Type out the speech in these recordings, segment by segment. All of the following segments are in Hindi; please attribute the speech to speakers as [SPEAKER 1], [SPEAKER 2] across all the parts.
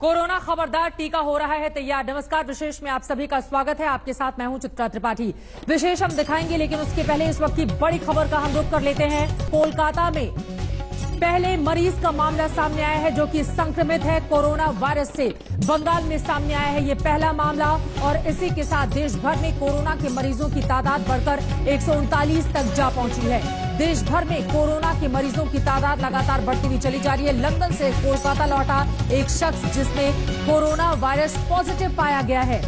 [SPEAKER 1] कोरोना खबरदार टीका हो रहा है तैयार। नमस्कार, विशेष में आप सभी का स्वागत है। आपके साथ मैं हूं चित्रा त्रिपाठी। विशेष हम दिखाएंगे, लेकिन उसके पहले इस वक्त की बड़ी खबर का हम रुख कर लेते हैं। कोलकाता में पहले मरीज का मामला सामने आया है जो कि संक्रमित है कोरोना वायरस से। बंगाल में सामने आया है ये पहला मामला और इसी के साथ देश भर में कोरोना के मरीजों की तादाद बढ़कर 139 तक जा पहुंची है। देश भर में कोरोना के मरीजों की तादाद लगातार बढ़ती हुई चली जा रही है। लंदन से कोलकाता लौटा एक शख्स जिसमें कोरोना वायरस पॉजिटिव पाया गया है।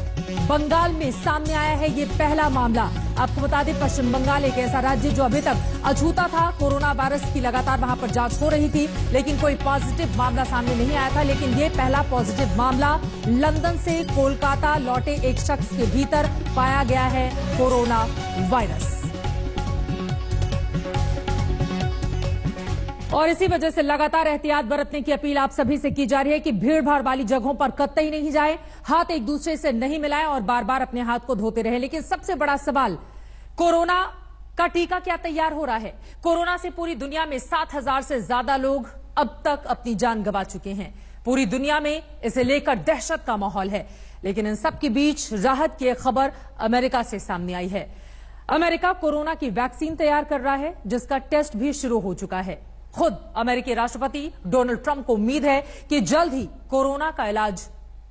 [SPEAKER 1] बंगाल में सामने आया है ये पहला मामला। आपको बता दें, पश्चिम बंगाल एक ऐसा राज्य जो अभी तक अछूता था। कोरोना वायरस की लगातार वहां पर जांच हो रही थी, लेकिन कोई पॉजिटिव मामला सामने नहीं आया था। लेकिन ये पहला पॉजिटिव मामला लंदन से कोलकाता लौटे एक शख्स के भीतर पाया गया है कोरोना वायरस। और इसी वजह से लगातार एहतियात बरतने की अपील आप सभी से की जा रही है कि भीड़ भाड़ वाली जगहों पर कतई नहीं जाएं, हाथ एक दूसरे से नहीं मिलाएं और बार बार अपने हाथ को धोते रहें। लेकिन सबसे बड़ा सवाल, कोरोना का टीका क्या तैयार हो रहा है? कोरोना से पूरी दुनिया में 7,000 से ज्यादा लोग अब तक अपनी जान गंवा चुके हैं। पूरी दुनिया में इसे लेकर दहशत का माहौल है। लेकिन इन सब के बीच राहत की एक खबर अमेरिका से सामने आई है। अमेरिका कोरोना की वैक्सीन तैयार कर रहा है, जिसका टेस्ट भी शुरू हो चुका है। खुद अमेरिकी राष्ट्रपति डोनाल्ड ट्रंप को उम्मीद है कि जल्द ही कोरोना का इलाज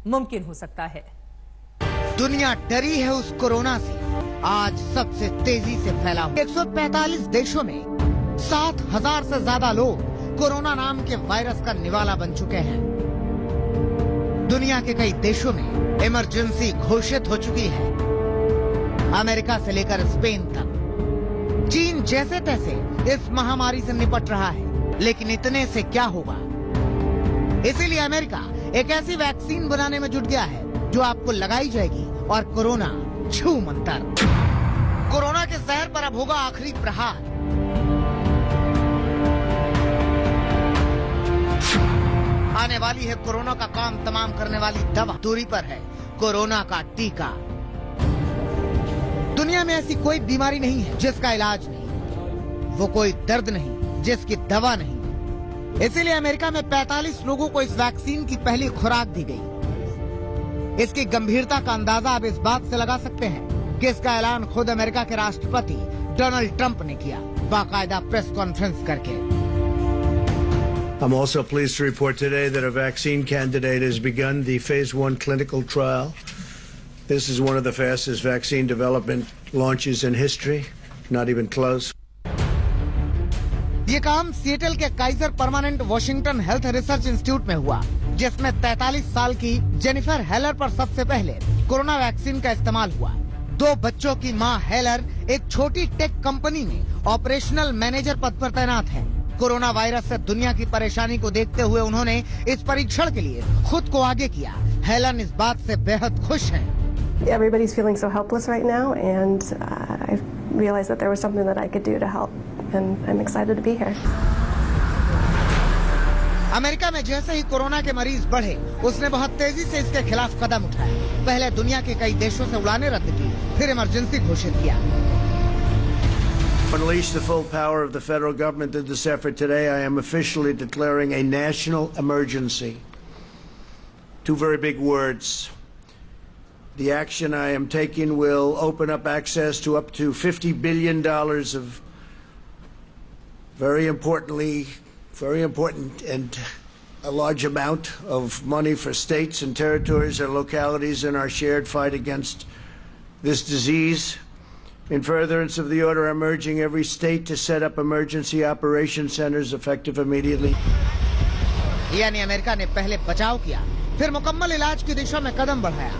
[SPEAKER 1] मुमकिन हो सकता है।
[SPEAKER 2] दुनिया डरी है उस कोरोना से। आज सबसे तेजी से फैला 145 देशों में 7,000 से ज्यादा लोग कोरोना नाम के वायरस का निवाला बन चुके हैं। दुनिया के कई देशों में इमरजेंसी घोषित हो चुकी है। अमेरिका से लेकर स्पेन तक। चीन जैसे तैसे इस महामारी से निपट रहा है, लेकिन इतने से क्या होगा? इसीलिए अमेरिका एक ऐसी वैक्सीन बनाने में जुट गया है जो आपको लगाई जाएगी और कोरोना छू मंतर। कोरोना के जहर पर अब होगा आखिरी प्रहार। आने वाली है कोरोना का काम तमाम करने वाली दवा। दूरी पर है कोरोना का टीका। दुनिया में ऐसी कोई बीमारी नहीं है जिसका इलाज नहीं, वो कोई दर्द नहीं जिसकी दवा नहीं। इसीलिए अमेरिका में 45 लोगों को इस वैक्सीन की पहली खुराक दी गई। इसकी गंभीरता का अंदाजा आप इस बात से लगा सकते हैं कि इसका ऐलान खुद अमेरिका के राष्ट्रपति डोनाल्ड ट्रंप ने किया, बाकायदा प्रेस कॉन्फ्रेंस करके।
[SPEAKER 3] I'm also pleased to report today that a vaccine candidate has begun the phase 1 clinical trial. This is one of the fastest vaccine development launches in history, not even close.
[SPEAKER 2] ये काम सिएटल के Kaizer permanent Washington health research institute में हुआ, जिसमें 43 साल की जेनिफर हेलर पर सबसे पहले कोरोना वैक्सीन का इस्तेमाल हुआ। 2 बच्चों की मां हेलर एक छोटी टेक कंपनी में ऑपरेशनल मैनेजर पद पर तैनात है। कोरोना वायरस से दुनिया की परेशानी को देखते हुए उन्होंने इस परीक्षण के लिए खुद को आगे किया। हेलन इस बात से बेहद खुश हैं।
[SPEAKER 4] Everybody's feeling so helpless right now, and I realized that there was something that I could do to help, and I'm excited to be here.
[SPEAKER 2] America में जैसे ही कोरोना के मरीज बढ़े, उसने बहुत तेजी से इसके खिलाफ कदम उठाए। पहले दुनिया के कई देशों से उड़ानें रद्द की, फिर इमरजेंसी घोषित किया।
[SPEAKER 3] To unleash the full power of the federal government in this effort today, I am officially declaring a national emergency. 2 very big words. The action I am taking will open up access to up to $50 billion of very important and a large amount of money for states and territories and localities in our shared fight against this disease. In furtherance of the order, I'm urging every state to set up emergency operation centers effective immediately.
[SPEAKER 2] यानी अमेरिका ने पहले बचाव किया, फिर मुकम्मल इलाज की दिशा में कदम बढ़ाया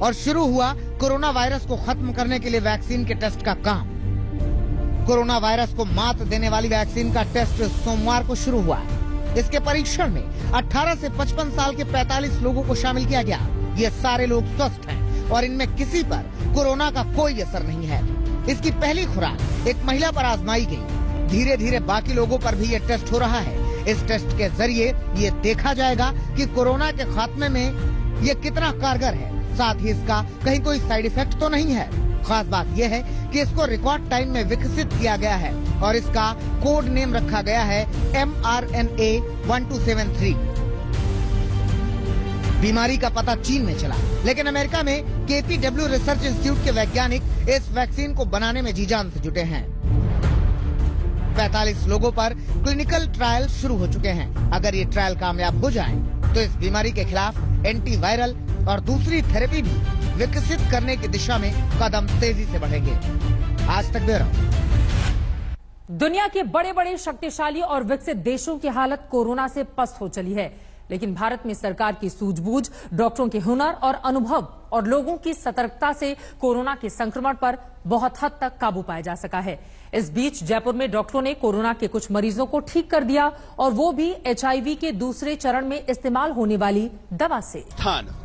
[SPEAKER 2] और शुरू हुआ कोरोना वायरस को खत्म करने के लिए वैक्सीन के टेस्ट का काम। कोरोना वायरस को मात देने वाली वैक्सीन का टेस्ट सोमवार को शुरू हुआ। इसके परीक्षण में 18 से 55 साल के 45 लोगों को शामिल किया गया। ये सारे लोग स्वस्थ हैं और इनमें किसी पर कोरोना का कोई असर नहीं है। इसकी पहली खुराक एक महिला पर आजमाई गई। धीरे धीरे बाकी लोगों पर भी ये टेस्ट हो रहा है। इस टेस्ट के जरिए ये देखा जाएगा कि कोरोना के खात्मे में ये कितना कारगर है। साथ ही इसका कहीं कोई साइड इफेक्ट तो नहीं है। खास बात यह है कि इसको रिकॉर्ड टाइम में विकसित किया गया है और इसका कोड नेम रखा गया है mRNA 1273। बीमारी का पता चीन में चला, लेकिन अमेरिका में KPW रिसर्च इंस्टीट्यूट के वैज्ञानिक इस वैक्सीन को बनाने में जी जान से जुटे हैं। 45 लोगों पर क्लिनिकल ट्रायल शुरू हो चुके हैं। अगर ये ट्रायल कामयाब हो जाएं, तो इस बीमारी के खिलाफ एंटीवायरल और दूसरी थेरेपी भी विकसित करने की दिशा में कदम तेजी से बढ़ेंगे। आज तक ब्यूरो।
[SPEAKER 1] दुनिया के बड़े बड़े शक्तिशाली और विकसित देशों की हालत कोरोना से पस्त हो चली है, लेकिन भारत में सरकार की सूझबूझ, डॉक्टरों के हुनर और अनुभव और लोगों की सतर्कता से कोरोना के संक्रमण पर बहुत हद तक काबू पाया जा सका है। इस बीच जयपुर में डॉक्टरों ने कोरोना के कुछ मरीजों को ठीक कर दिया, और वो भी HIV के दूसरे चरण में इस्तेमाल होने वाली दवा से।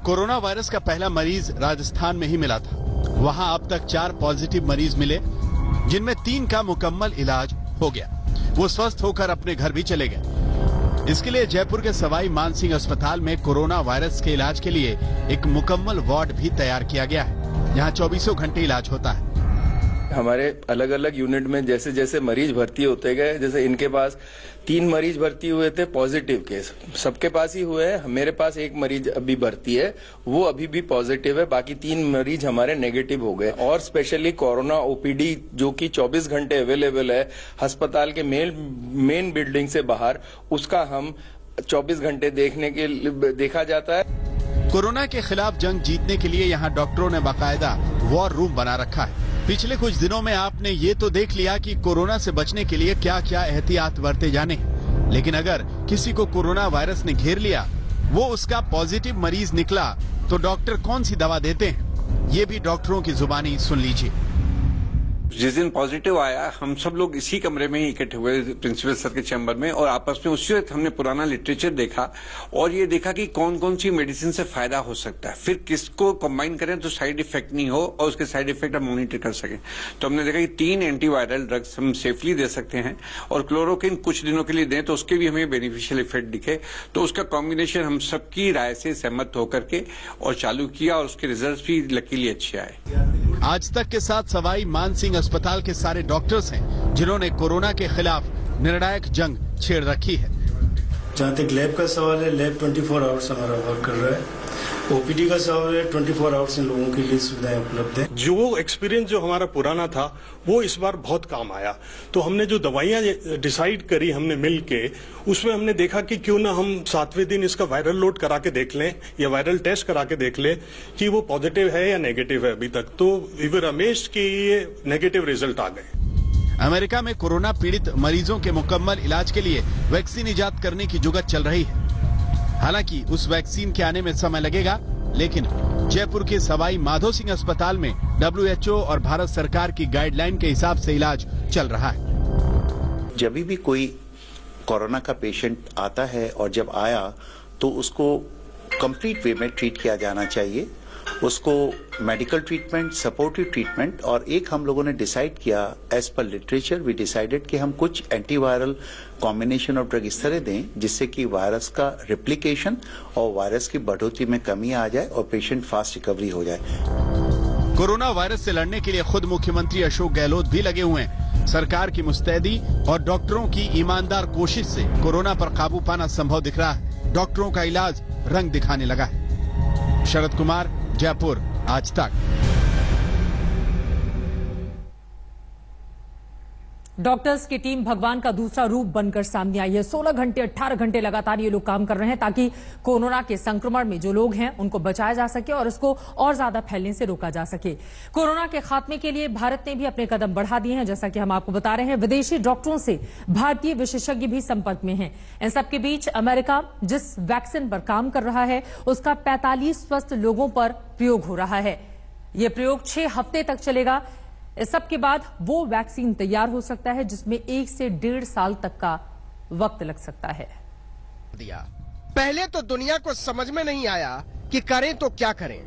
[SPEAKER 5] कोरोना वायरस का पहला मरीज राजस्थान में ही मिला था। वहां अब तक 4 पॉजिटिव मरीज मिले, जिनमें 3 का मुकम्मल इलाज हो गया। वो स्वस्थ होकर अपने घर भी चले गए। इसके लिए जयपुर के सवाई मानसिंह अस्पताल में कोरोना वायरस के इलाज के लिए एक मुकम्मल वार्ड भी तैयार किया गया है। यहाँ 24 घंटे इलाज होता है।
[SPEAKER 6] हमारे अलग अलग यूनिट में जैसे जैसे मरीज भर्ती होते गए, जैसे इनके पास 3 मरीज भर्ती हुए थे पॉजिटिव केस, सबके पास ही हुए हैं। मेरे पास 1 मरीज अभी भर्ती है, वो अभी भी पॉजिटिव है। बाकी 3 मरीज हमारे नेगेटिव हो गए। और स्पेशली कोरोना OPD जो कि 24 घंटे अवेलेबल है अस्पताल के मेन बिल्डिंग से बाहर, उसका हम 24 घंटे देखा जाता है।
[SPEAKER 5] कोरोना के खिलाफ जंग जीतने के लिए यहाँ डॉक्टरों ने बाकायदा वॉर रूम बना रखा है। पिछले कुछ दिनों में आपने ये तो देख लिया कि कोरोना से बचने के लिए क्या क्या एहतियात बरते जाने, लेकिन अगर किसी को कोरोना वायरस ने घेर लिया, वो उसका पॉजिटिव मरीज निकला, तो डॉक्टर कौन सी दवा देते हैं, ये भी डॉक्टरों की जुबानी सुन लीजिए।
[SPEAKER 7] जिस दिन पॉजिटिव आया, हम सब लोग इसी कमरे में ही इकट्ठे हुए प्रिंसिपल सर के चैम्बर में, और आपस में उसी वक्त हमने पुराना लिटरेचर देखा और ये देखा कि कौन कौन सी मेडिसिन से फायदा हो सकता है, फिर किसको कंबाइन करें तो साइड इफेक्ट नहीं हो और उसके साइड इफेक्ट हम मॉनिटर कर सकें। तो हमने देखा कि 3 एंटीवायरल ड्रग्स हम सेफली दे सकते हैं, और क्लोरोक्विन कुछ दिनों के लिए दें तो उसके भी हमें बेनिफिशियल इफेक्ट दिखे। तो उसका कॉम्बिनेशन हम सबकी राय से सहमत होकर के और चालू किया, और उसके रिजल्ट भी लकीली अच्छे आए।
[SPEAKER 5] आज तक के साथ सवाई मानसिंह अस्पताल के सारे डॉक्टर्स हैं जिन्होंने कोरोना के खिलाफ निर्णायक जंग छेड़ रखी है।
[SPEAKER 8] जहाँ तक लैब का सवाल है, लैब 24 आवर्स हमारा वर्क कर रहा है। OPD का सवाल है, 24 आवर्स इन लोगों के लिए सुविधाएं उपलब्ध है।
[SPEAKER 9] जो एक्सपीरियंस जो हमारा पुराना था वो इस बार बहुत काम आया। तो हमने जो दवाइयां डिसाइड करी हमने मिल के, उसमें हमने देखा कि क्यों ना हम 7वें दिन इसका वायरल लोड करा के देख लें या वायरल टेस्ट करा के देख लें कि वो पॉजिटिव है या नेगेटिव है। अभी तक तो वी वर अमेज्ड कि ये नेगेटिव रिजल्ट आ गए।
[SPEAKER 5] अमेरिका में कोरोना पीड़ित मरीजों के मुकम्मल इलाज के लिए वैक्सीन इजाद करने की जुगत चल रही है। हालांकि उस वैक्सीन के आने में समय लगेगा, लेकिन जयपुर के सवाई माधो सिंह अस्पताल में WHO और भारत सरकार की गाइडलाइन के हिसाब से इलाज चल रहा है।
[SPEAKER 10] जब भी कोई कोरोना का पेशेंट आता है और जब आया तो उसको कंप्लीट वे में ट्रीट किया जाना चाहिए। उसको मेडिकल ट्रीटमेंट, सपोर्टिव ट्रीटमेंट, और एक हम लोगों ने डिसाइड किया as per literature we decided कि हम कुछ एंटीवायरल कॉम्बिनेशन ऑफ ड्रग इस तरह दें जिससे कि वायरस का रिप्लिकेशन और वायरस की बढ़ोतरी में कमी आ जाए और पेशेंट फास्ट रिकवरी हो जाए।
[SPEAKER 5] कोरोना वायरस से लड़ने के लिए खुद मुख्यमंत्री अशोक गहलोत भी लगे हुए हैं। सरकार की मुस्तैदी और डॉक्टरों की ईमानदार कोशिश से कोरोना पर काबू पाना संभव दिख रहा है। डॉक्टरों का इलाज रंग दिखाने लगा है। शरद कुमार, जयपुर, आज तक।
[SPEAKER 1] डॉक्टर्स की टीम भगवान का दूसरा रूप बनकर सामने आई है। 16 घंटे 18 घंटे लगातार ये लोग काम कर रहे हैं ताकि कोरोना के संक्रमण में जो लोग हैं उनको बचाया जा सके और इसको और ज्यादा फैलने से रोका जा सके। कोरोना के खात्मे के लिए भारत ने भी अपने कदम बढ़ा दिए हैं। जैसा कि हम आपको बता रहे हैं, विदेशी डॉक्टरों से भारतीय विशेषज्ञ भी संपर्क में हैं। इन सबके बीच अमेरिका जिस वैक्सीन पर काम कर रहा है उसका 45 स्वस्थ लोगों पर प्रयोग हो रहा है। यह प्रयोग 6 हफ्ते तक चलेगा। इस सब के बाद वो वैक्सीन तैयार हो सकता है जिसमें 1 से 1.5 साल तक का वक्त लग सकता है।
[SPEAKER 11] पहले तो दुनिया को समझ में नहीं आया कि करें तो क्या करें।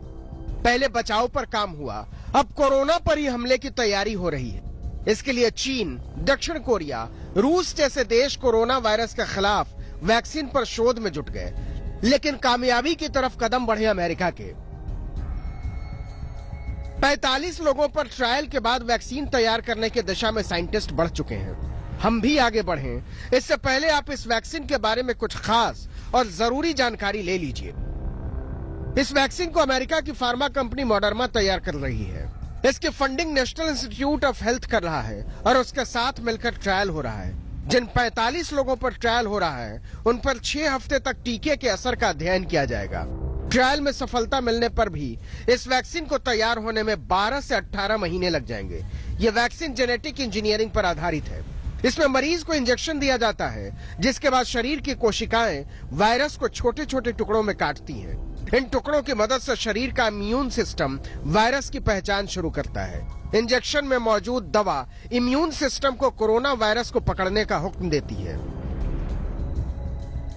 [SPEAKER 11] पहले बचाव पर काम हुआ, अब कोरोना पर ही हमले की तैयारी हो रही है। इसके लिए चीन, दक्षिण कोरिया, रूस जैसे देश कोरोना वायरस के खिलाफ वैक्सीन पर शोध में जुट गए, लेकिन कामयाबी की तरफ कदम बढ़े अमेरिका के। 45 लोगों पर ट्रायल के बाद वैक्सीन तैयार करने की दिशा में साइंटिस्ट बढ़ चुके हैं। हम भी आगे बढ़ें इससे पहले आप इस वैक्सीन के बारे में कुछ खास और जरूरी जानकारी ले लीजिए। इस वैक्सीन को अमेरिका की फार्मा कंपनी मॉडर्ना तैयार कर रही है। इसकी funding national institute of health कर रहा है और उसके साथ मिलकर ट्रायल हो रहा है। जिन 45 लोगों पर ट्रायल हो रहा है उन पर 6 हफ्ते तक टीके के असर का अध्ययन किया जाएगा। ट्रायल में सफलता मिलने पर भी इस वैक्सीन को तैयार होने में 12 से 18 महीने लग जाएंगे। ये वैक्सीन जेनेटिक इंजीनियरिंग पर आधारित है। इसमें मरीज को इंजेक्शन दिया जाता है, जिसके बाद शरीर की कोशिकाएं वायरस को छोटे छोटे टुकड़ों में काटती हैं। इन टुकड़ों की मदद से शरीर का इम्यून सिस्टम वायरस की पहचान शुरू करता है। इंजेक्शन में मौजूद दवा इम्यून सिस्टम को कोरोना वायरस को पकड़ने का हुक्म देती है।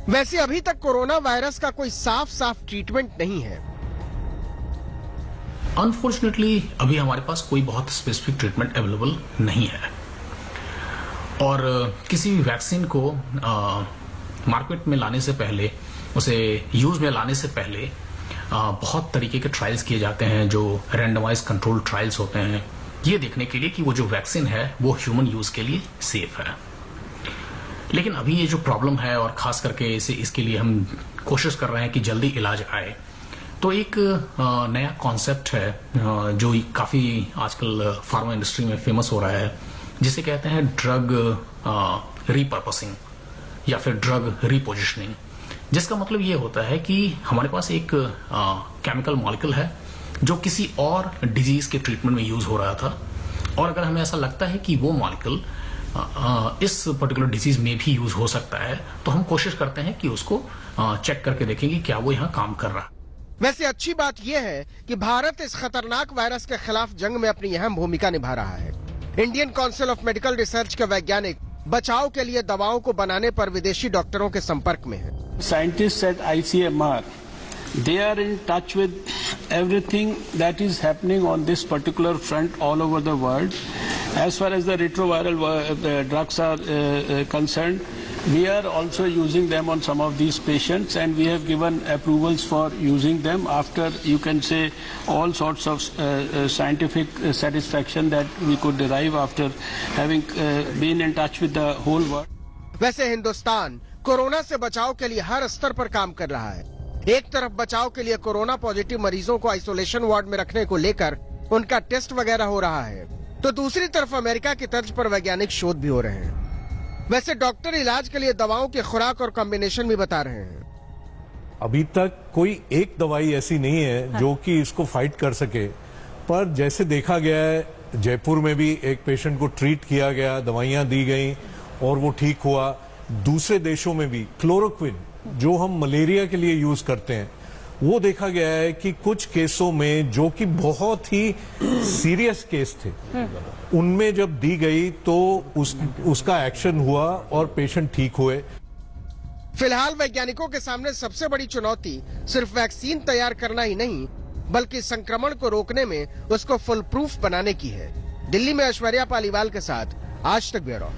[SPEAKER 11] वैसे अभी तक कोरोना वायरस का कोई साफ ट्रीटमेंट नहीं है।
[SPEAKER 12] अनफॉर्चुनेटली अभी हमारे पास कोई बहुत स्पेसिफिक ट्रीटमेंट अवेलेबल नहीं है और किसी भी वैक्सीन को मार्केट में लाने से पहले, उसे यूज में लाने से पहले बहुत तरीके के ट्रायल्स किए जाते हैं, जो रैंडमाइज कंट्रोल ट्रायल्स होते हैं, ये देखने के लिए कि वो जो वैक्सीन है वो ह्यूमन यूज के लिए सेफ है। लेकिन अभी ये जो प्रॉब्लम है और खास करके इसके लिए हम कोशिश कर रहे हैं कि जल्दी इलाज आए, तो एक नया कॉन्सेप्ट है जो काफी आजकल फार्मा इंडस्ट्री में फेमस हो रहा है, जिसे कहते हैं ड्रग रीपर्पसिंग या फिर ड्रग रीपोजिशनिंग, जिसका मतलब ये होता है कि हमारे पास एक केमिकल मॉलिक्यूल है जो किसी और डिजीज के ट्रीटमेंट में यूज हो रहा था, और अगर हमें ऐसा लगता है कि वो मॉलिक्यूल इस पर्टिकुलर डिजीज में भी यूज हो सकता है, तो हम कोशिश करते हैं कि उसको चेक करके देखें कि क्या वो यहाँ काम कर रहा है।
[SPEAKER 11] वैसे अच्छी बात यह है कि भारत इस खतरनाक वायरस के खिलाफ जंग में अपनी अहम भूमिका निभा रहा है। Indian council of medical research के वैज्ञानिक बचाव के लिए दवाओं को बनाने पर विदेशी डॉक्टरों के संपर्क में है।
[SPEAKER 13] Scientists at ICMR, they are in touch with everything that is happening on this particular front all over the world. As far as the retroviral drugs are concerned, we are also using them on some of these patients, and we have given approvals for using them after, you can say, all sorts of scientific satisfaction that we could derive after having been in touch with the whole world.
[SPEAKER 11] वैसे हिंदुस्तान कोरोना से बचाव के लिए हर स्तर पर काम कर रहा है। एक तरफ बचाव के लिए कोरोना पॉजिटिव मरीजों को आइसोलेशन वार्ड में रखने को लेकर उनका टेस्ट वगैरह हो रहा है, तो दूसरी तरफ अमेरिका की तर्ज पर वैज्ञानिक शोध भी हो रहे हैं। वैसे डॉक्टर इलाज के लिए दवाओं की खुराक और कॉम्बिनेशन भी बता रहे हैं।
[SPEAKER 14] अभी तक कोई एक दवाई ऐसी नहीं है जो कि इसको फाइट कर सके, पर जैसे देखा गया है, जयपुर में भी एक पेशेंट को ट्रीट किया गया, दवाइयां दी गई और वो ठीक हुआ। दूसरे देशों में भी क्लोरोक्विन, जो हम मलेरिया के लिए यूज करते हैं, वो देखा गया है कि कुछ केसों में जो कि बहुत ही सीरियस केस थे, उनमें जब दी गई तो उसका एक्शन हुआ और पेशेंट ठीक हुए।
[SPEAKER 11] फिलहाल वैज्ञानिकों के सामने सबसे बड़ी चुनौती सिर्फ वैक्सीन तैयार करना ही नहीं, बल्कि संक्रमण को रोकने में उसको फुल प्रूफ बनाने की है। दिल्ली में ऐश्वर्या पालीवाल के साथ आज तक ब्यूरो।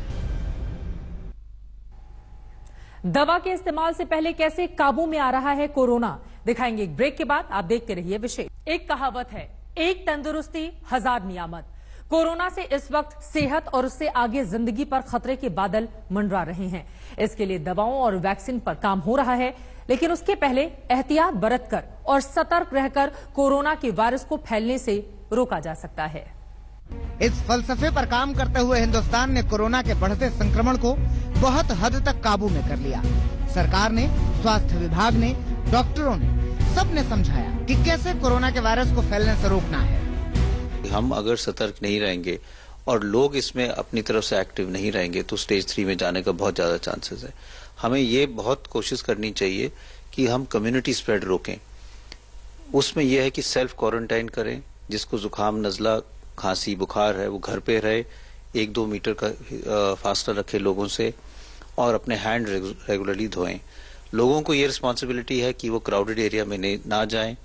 [SPEAKER 1] दवा के इस्तेमाल से पहले कैसे काबू में आ रहा है कोरोना, दिखाएंगे एक ब्रेक के बाद। आप देखते रहिए विशेष। एक कहावत है, एक तंदुरुस्ती 1000 नियामत। कोरोना से इस वक्त सेहत और उससे आगे जिंदगी पर खतरे के बादल मंडरा रहे हैं। इसके लिए दवाओं और वैक्सीन पर काम हो रहा है, लेकिन उसके पहले एहतियात बरतकर और सतर्क रहकर कोरोना के वायरस को फैलने से रोका जा सकता है।
[SPEAKER 2] इस फलसफे पर काम करते हुए हिंदुस्तान ने कोरोना के बढ़ते संक्रमण को बहुत हद तक काबू में कर लिया। सरकार ने, स्वास्थ्य विभाग ने, डॉक्टरों ने, सबने समझाया कि कैसे कोरोना के वायरस को फैलने से रोकना है।
[SPEAKER 10] हम अगर सतर्क नहीं रहेंगे और लोग इसमें अपनी तरफ से एक्टिव नहीं रहेंगे तो स्टेज 3 में जाने का बहुत ज्यादा चांसेस है। हमें ये बहुत कोशिश करनी चाहिए कि हम कम्युनिटी स्प्रेड रोकें। उसमें यह है कि सेल्फ क्वारंटाइन करें, जिसको जुकाम, नजला, खांसी, बुखार है वो घर पे रहे, 1-2 मीटर का फासला रखे लोगों से, और अपने हैंड रेगुलरली धोएं। लोगों को ये रिस्पॉन्सिबिलिटी है कि वो क्राउडेड एरिया में ना जाएं,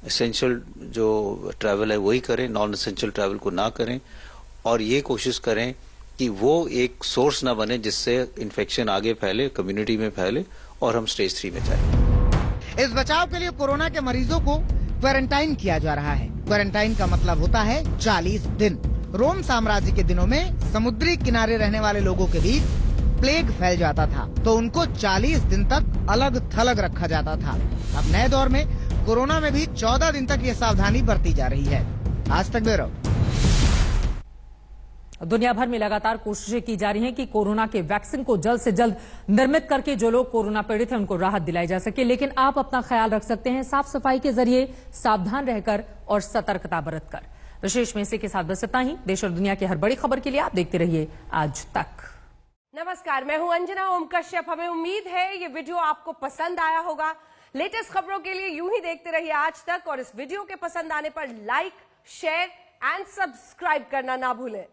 [SPEAKER 10] एसेंशियल जो ट्रैवल है वही करें, नॉन एसेंशियल ट्रैवल को ना करें, और ये कोशिश करें कि वो एक सोर्स ना बने जिससे इन्फेक्शन आगे फैले, कम्युनिटी में फैले और हम स्टेज 3 में जाएं।
[SPEAKER 2] इस बचाव के लिए कोरोना के मरीजों को क्वारंटाइन किया जा रहा है। क्वारंटाइन का मतलब होता है 40 दिन। रोम साम्राज्य के दिनों में समुद्री किनारे रहने वाले लोगों के बीच प्लेग फैल जाता था, तो उनको 40 दिन तक अलग थलग रखा जाता था। अब नए दौर में कोरोना में भी 14 दिन तक ये सावधानी बरती जा रही है। आज तक ब्यूरो।
[SPEAKER 1] दुनिया भर में लगातार कोशिशें की जा रही हैं कि कोरोना के वैक्सीन को जल्द से जल्द निर्मित करके जो लोग कोरोना पीड़ित हैं उनको राहत दिलाई जा सके। लेकिन आप अपना ख्याल रख सकते हैं साफ सफाई के जरिए, सावधान रहकर और सतर्कता बरतकर। विशेष में इसी के साथ बस इतना ही। देश और दुनिया की हर बड़ी खबर के लिए आप देखते रहिए आज तक।
[SPEAKER 15] नमस्कार, मैं हूं अंजना ओम कश्यप। हमें उम्मीद है ये वीडियो आपको पसंद आया होगा। लेटेस्ट खबरों के लिए यूं ही देखते रहिए आज तक और इस वीडियो के पसंद आने पर लाइक, शेयर एंड सब्सक्राइब करना ना भूलें।